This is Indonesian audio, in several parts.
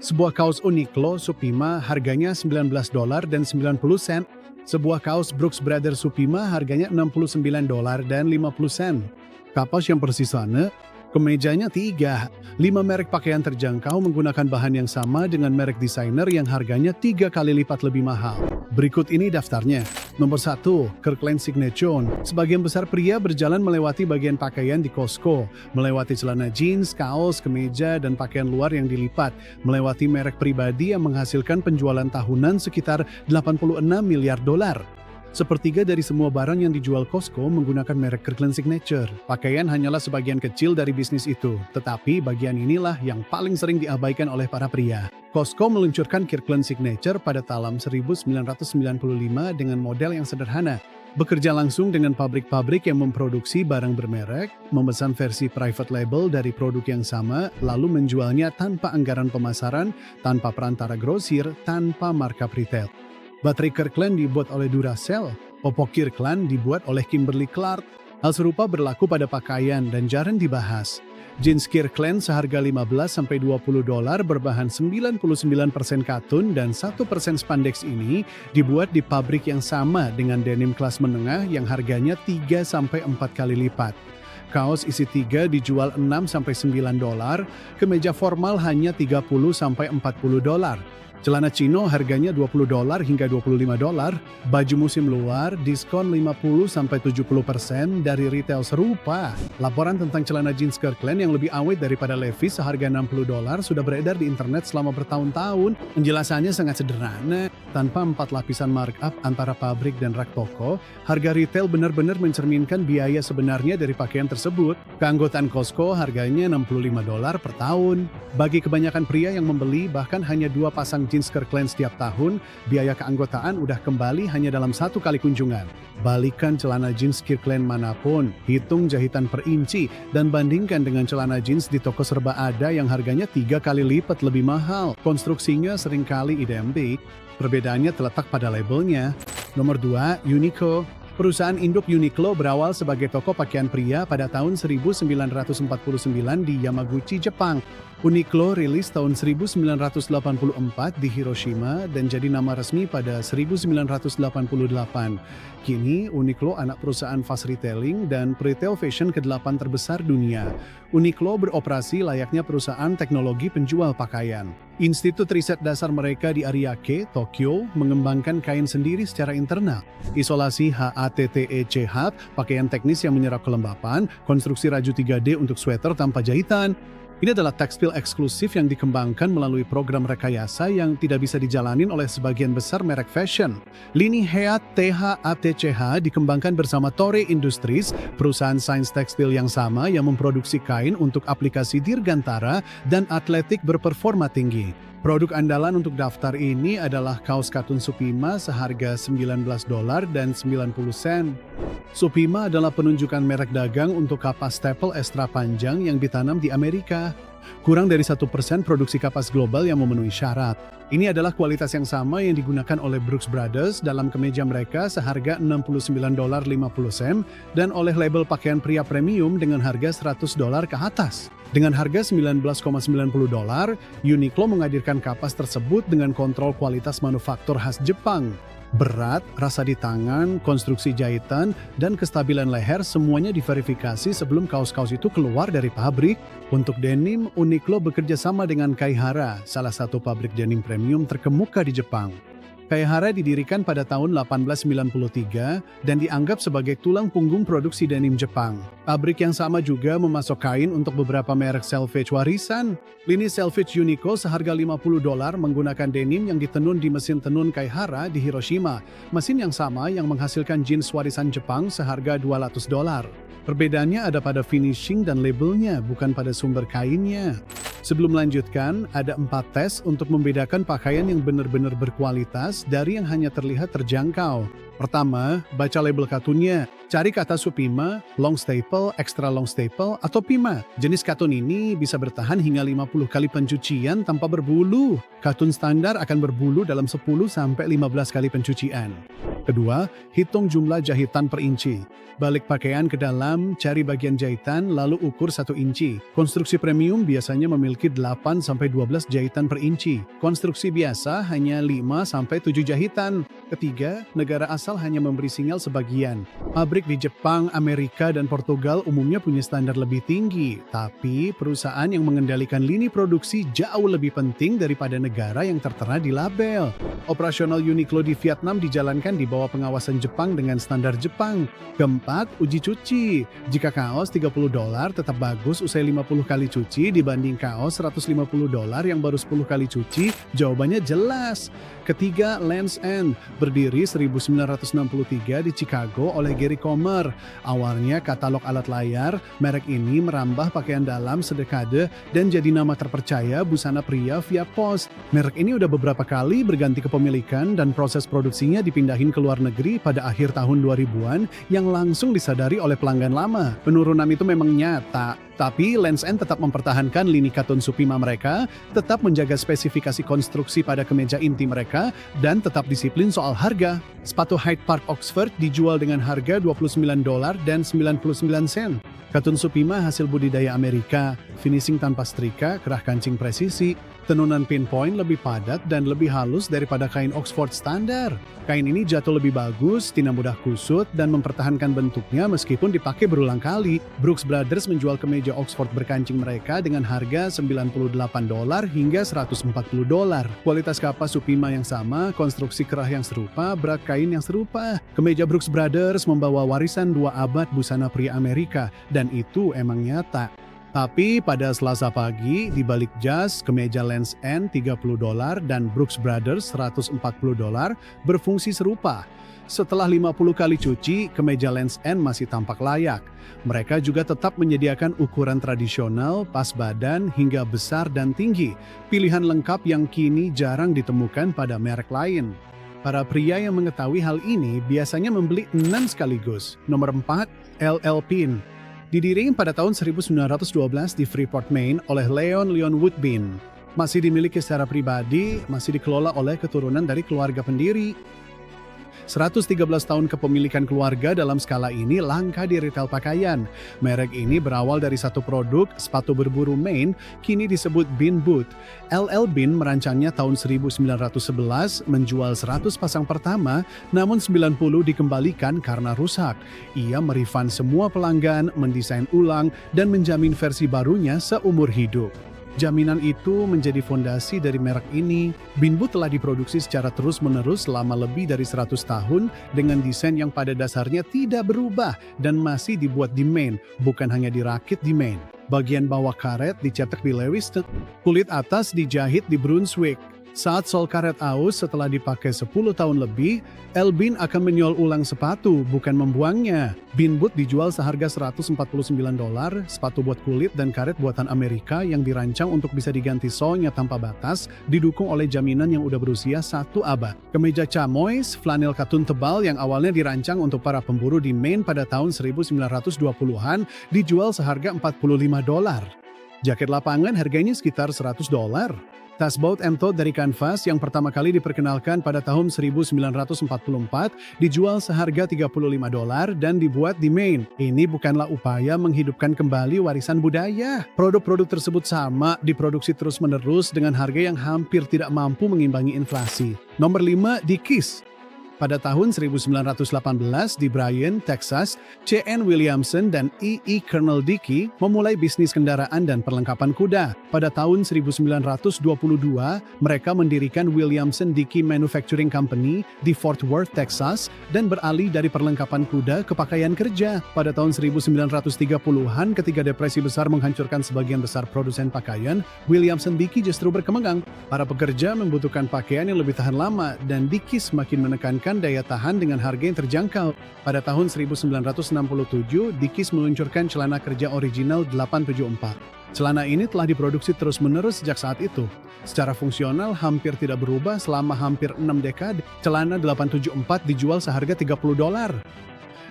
Sebuah kaos Uniqlo Supima harganya $19 dan 90 sen. Sebuah kaos Brooks Brothers Supima harganya $69 dan 50 sen. Kapas yang persis sana, kemejanya 3. 5 merek pakaian terjangkau menggunakan bahan yang sama dengan merek desainer yang harganya 3 kali lipat lebih mahal. Berikut ini daftarnya. Nomor 1, Kirkland Signature. Sebagian besar pria berjalan melewati bagian pakaian di Costco, melewati celana jeans, kaos, kemeja, dan pakaian luar yang dilipat, melewati merek pribadi yang menghasilkan penjualan tahunan sekitar $86 miliar. Sepertiga dari semua barang yang dijual Costco menggunakan merek Kirkland Signature. Pakaian hanyalah sebagian kecil dari bisnis itu, tetapi bagian inilah yang paling sering diabaikan oleh para pria. Costco meluncurkan Kirkland Signature pada tahun 1995 dengan model yang sederhana. Bekerja langsung dengan pabrik-pabrik yang memproduksi barang bermerek, memesan versi private label dari produk yang sama, lalu menjualnya tanpa anggaran pemasaran, tanpa perantara grosir, tanpa markup retail. Baterai Kirkland dibuat oleh Duracell, popok Kirkland dibuat oleh Kimberly-Clark. Hal serupa berlaku pada pakaian dan jarang dibahas. Jeans Kirkland seharga $15–20 berbahan 99% katun dan 1% spandex ini dibuat di pabrik yang sama dengan denim kelas menengah yang harganya 3–4 kali lipat. Kaos isi 3 dijual $6–9, kemeja formal hanya $30–40. Celana chino harganya $20 hingga $25, baju musim luar diskon 50–70% dari retail serupa. Laporan tentang celana jeans Kirkland yang lebih awet daripada Levi's seharga $60 sudah beredar di internet selama bertahun-tahun. Penjelasannya sangat sederhana, tanpa 4 lapisan markup antara pabrik dan rak toko, harga retail benar-benar mencerminkan biaya sebenarnya dari pakaian tersebut. Keanggotaan Costco harganya $65 per tahun. Bagi kebanyakan pria yang membeli bahkan hanya 2 pasang jeans Kirkland setiap tahun, biaya keanggotaan udah kembali hanya dalam 1 kali kunjungan. Balikan celana jeans Kirkland manapun, hitung jahitan per inci, dan bandingkan dengan celana jeans di toko serba ada yang harganya 3 kali lipat lebih mahal. Konstruksinya seringkali identik, perbedaannya terletak pada labelnya. Nomor 2, Uniqlo. Perusahaan induk Uniqlo berawal sebagai toko pakaian pria pada tahun 1949 di Yamaguchi, Jepang. Uniqlo rilis tahun 1984 di Hiroshima dan jadi nama resmi pada 1988. Kini, Uniqlo anak perusahaan fast retailing dan retail fashion ke-8 terbesar dunia. Uniqlo beroperasi layaknya perusahaan teknologi penjual pakaian. Institut riset dasar mereka di Ariake, Tokyo, mengembangkan kain sendiri secara internal. Isolasi HATTECH, pakaian teknis yang menyerap kelembapan, konstruksi raju 3D untuk sweater tanpa jahitan. Ini adalah tekstil eksklusif yang dikembangkan melalui program rekayasa yang tidak bisa dijalanin oleh sebagian besar merek fashion. Lini HATTECH dikembangkan bersama Toray Industries, perusahaan sains tekstil yang sama yang memproduksi kain untuk aplikasi dirgantara dan atletik berperforma tinggi. Produk andalan untuk daftar ini adalah kaos katun Supima seharga $19 dan 90 sen. Supima adalah penunjukan merek dagang untuk kapas staple ekstra panjang yang ditanam di Amerika. Kurang dari 1% produksi kapas global yang memenuhi syarat. Ini adalah kualitas yang sama yang digunakan oleh Brooks Brothers dalam kemeja mereka seharga $69.50 dan oleh label pakaian pria premium dengan harga $100 ke atas. Dengan harga $19,90, Uniqlo menghadirkan kapas tersebut dengan kontrol kualitas manufaktur khas Jepang. Berat, rasa di tangan, konstruksi jahitan, dan kestabilan leher semuanya diverifikasi sebelum kaos-kaos itu keluar dari pabrik. Untuk denim, Uniqlo bekerja sama dengan Kaihara, salah satu pabrik denim premium terkemuka di Jepang. Kaihara didirikan pada tahun 1893 dan dianggap sebagai tulang punggung produksi denim Jepang. Pabrik yang sama juga memasok kain untuk beberapa merek selvedge warisan. Lini selvedge Uniqlo seharga $50 menggunakan denim yang ditenun di mesin tenun Kaihara di Hiroshima. Mesin yang sama yang menghasilkan jeans warisan Jepang seharga $200. Perbedaannya ada pada finishing dan labelnya, bukan pada sumber kainnya. Sebelum melanjutkan, ada 4 tes untuk membedakan pakaian yang benar-benar berkualitas dari yang hanya terlihat terjangkau. Pertama, baca label katunnya. Cari kata Supima, long staple, extra long staple, atau Pima. Jenis katun ini bisa bertahan hingga 50 kali pencucian tanpa berbulu. Katun standar akan berbulu dalam 10–15 kali pencucian. Kedua, hitung jumlah jahitan per inci. Balik pakaian ke dalam, cari bagian jahitan, lalu ukur 1 inci. Konstruksi premium biasanya memiliki 8-12 jahitan per inci. Konstruksi biasa hanya 5-7 jahitan. Ketiga, negara asal hanya memberi sinyal sebagian. Pabrik di Jepang, Amerika, dan Portugal umumnya punya standar lebih tinggi. Tapi, perusahaan yang mengendalikan lini produksi jauh lebih penting daripada negara yang tertera di label. Operasional Uniqlo di Vietnam dijalankan di bawah pengawasan Jepang dengan standar Jepang. Keempat, uji cuci. Jika kaos $30 tetap bagus usai 50 kali cuci dibanding kaos $150 yang baru 10 kali cuci, jawabannya jelas. Ketiga, Lands' End. Berdiri 1963 di Chicago oleh Gary Comer. Awalnya katalog alat layar, merek ini merambah pakaian dalam sedekade dan jadi nama terpercaya busana pria via pos. Merek ini udah beberapa kali berganti kepemilikan dan proses produksinya dipindahin ke luar negeri pada akhir tahun 2000-an yang langsung disadari oleh pelanggan lama. Penurunan itu memang nyata, tapi Lands' End tetap mempertahankan lini katun Supima mereka, tetap menjaga spesifikasi konstruksi pada kemeja inti mereka, dan tetap disiplin soal harga. Sepatu Hyde Park Oxford dijual dengan harga $29 dan 99 sen. Katun Supima hasil budidaya Amerika, finishing tanpa setrika, kerah kancing presisi, tenunan pinpoint lebih padat dan lebih halus daripada kain Oxford standar. Kain ini jatuh lebih bagus, tidak mudah kusut, dan mempertahankan bentuknya meskipun dipakai berulang kali. Brooks Brothers menjual kemeja Oxford berkancing mereka dengan harga $98 hingga $140. Kualitas kapas Supima yang sama, konstruksi kerah yang serupa, berat kain yang serupa. Kemeja Brooks Brothers membawa warisan 2 abad busana pria Amerika, dan itu emang nyata. Tapi pada Selasa pagi, di balik jas, kemeja Lands' End $30 dan Brooks Brothers $140 berfungsi serupa. Setelah 50 kali cuci, kemeja Lands' End masih tampak layak. Mereka juga tetap menyediakan ukuran tradisional, pas badan, hingga besar dan tinggi. Pilihan lengkap yang kini jarang ditemukan pada merek lain. Para pria yang mengetahui hal ini biasanya membeli 6 sekaligus. Nomor 4, LL Bean. Didirikan pada tahun 1912 di Freeport, Maine oleh Leon Woodbine. Masih dimiliki secara pribadi, masih dikelola oleh keturunan dari keluarga pendiri. 113 tahun kepemilikan keluarga dalam skala ini langka di retail pakaian. Merek ini berawal dari satu produk, sepatu berburu Maine, kini disebut Bean Boot. LL Bean merancangnya tahun 1911, menjual 100 pasang pertama, namun 90 dikembalikan karena rusak. Ia merefund semua pelanggan, mendesain ulang, dan menjamin versi barunya seumur hidup. Jaminan itu menjadi fondasi dari merek ini. Bean Boot telah diproduksi secara terus-menerus selama lebih dari 100 tahun dengan desain yang pada dasarnya tidak berubah dan masih dibuat di Maine, bukan hanya dirakit di Maine. Bagian bawah karet dicetak di Lewiston, kulit atas dijahit di Brunswick. Saat sol karet aus setelah dipakai 10 tahun lebih, L. Bean akan menjual ulang sepatu, bukan membuangnya. Bean Boot dijual seharga $149, sepatu buat kulit dan karet buatan Amerika yang dirancang untuk bisa diganti solnya tanpa batas, didukung oleh jaminan yang udah berusia 1 abad. Kemeja chamois, flanel katun tebal yang awalnya dirancang untuk para pemburu di Maine pada tahun 1920-an, dijual seharga $45. Jaket lapangan harganya sekitar $100. Tas Boat and Tote dari kanvas yang pertama kali diperkenalkan pada tahun 1944 dijual seharga $35 dan dibuat di Maine. Ini bukanlah upaya menghidupkan kembali warisan budaya. Produk-produk tersebut sama diproduksi terus-menerus dengan harga yang hampir tidak mampu mengimbangi inflasi. Nomor 5, Dickies. Pada tahun 1918 di Bryan, Texas, C.N. Williamson dan E.E. Colonel Dickey memulai bisnis kendaraan dan perlengkapan kuda. Pada tahun 1922, mereka mendirikan Williamson Dickey Manufacturing Company di Fort Worth, Texas, dan beralih dari perlengkapan kuda ke pakaian kerja. Pada tahun 1930-an, ketika depresi besar menghancurkan sebagian besar produsen pakaian, Williamson Dickey justru berkembang. Para pekerja membutuhkan pakaian yang lebih tahan lama, dan Dickey semakin menekankan daya tahan dengan harga yang terjangkau. Pada tahun 1967, Dickies meluncurkan celana kerja original 874. Celana ini telah diproduksi terus-menerus sejak saat itu. Secara fungsional hampir tidak berubah selama hampir 6 dekade. Celana 874 dijual seharga $30.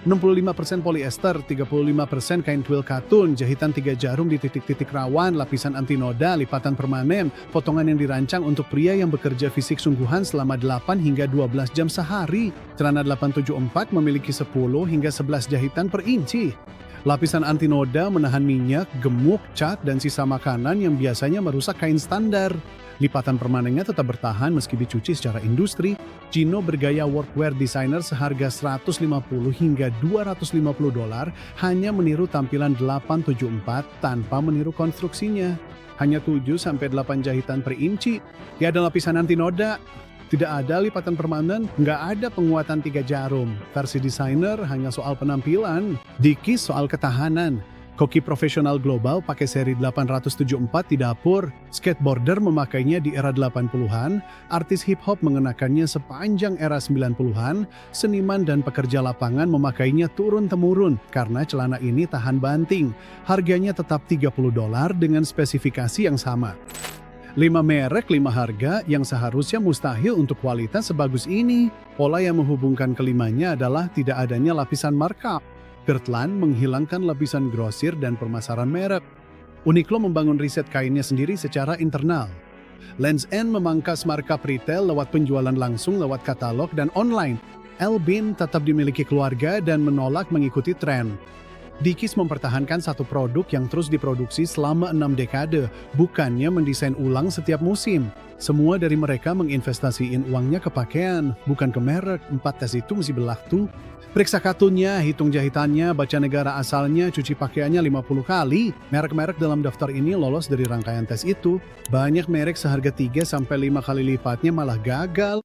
65% polyester, 35% kain twill katun, jahitan 3 jarum di titik-titik rawan, lapisan anti noda, lipatan permanen, potongan yang dirancang untuk pria yang bekerja fisik sungguhan selama 8 hingga 12 jam sehari. Celana 874 memiliki 10 hingga 11 jahitan per inci. Lapisan anti noda menahan minyak, gemuk, cat, dan sisa makanan yang biasanya merusak kain standar. Lipatan permanennya tetap bertahan meski dicuci secara industri. Chino bergaya workwear designer seharga $150 hingga $250 hanya meniru tampilan 874 tanpa meniru konstruksinya. Hanya 7-8 jahitan per inci. Tidak ada lapisan anti noda, tidak ada lipatan permanen, nggak ada penguatan 3 jarum. Versi desainer hanya soal penampilan, Dickies soal ketahanan. Koki profesional global pakai seri 874 di dapur, skateboarder memakainya di era 80-an, artis hip-hop mengenakannya sepanjang era 90-an, seniman dan pekerja lapangan memakainya turun-temurun karena celana ini tahan banting. Harganya tetap $30 dengan spesifikasi yang sama. 5 merek, 5 harga yang seharusnya mustahil untuk kualitas sebagus ini. Pola yang menghubungkan kelimanya adalah tidak adanya lapisan markup. Kirtland menghilangkan lapisan grosir dan pemasaran merek. Uniqlo membangun riset kainnya sendiri secara internal. Lands' End memangkas markup retail lewat penjualan langsung lewat katalog dan online. Elbin tetap dimiliki keluarga dan menolak mengikuti tren. Dickies mempertahankan satu produk yang terus diproduksi selama 6 dekade, bukannya mendesain ulang setiap musim. Semua dari mereka menginvestasiin uangnya ke pakaian, bukan ke merek. 4 tes itu mesti berlaku. Periksa katunnya, hitung jahitannya, baca negara asalnya, cuci pakaiannya 50 kali. Merek-merek dalam daftar ini lolos dari rangkaian tes itu. Banyak merek seharga 3-5 kali lipatnya malah gagal.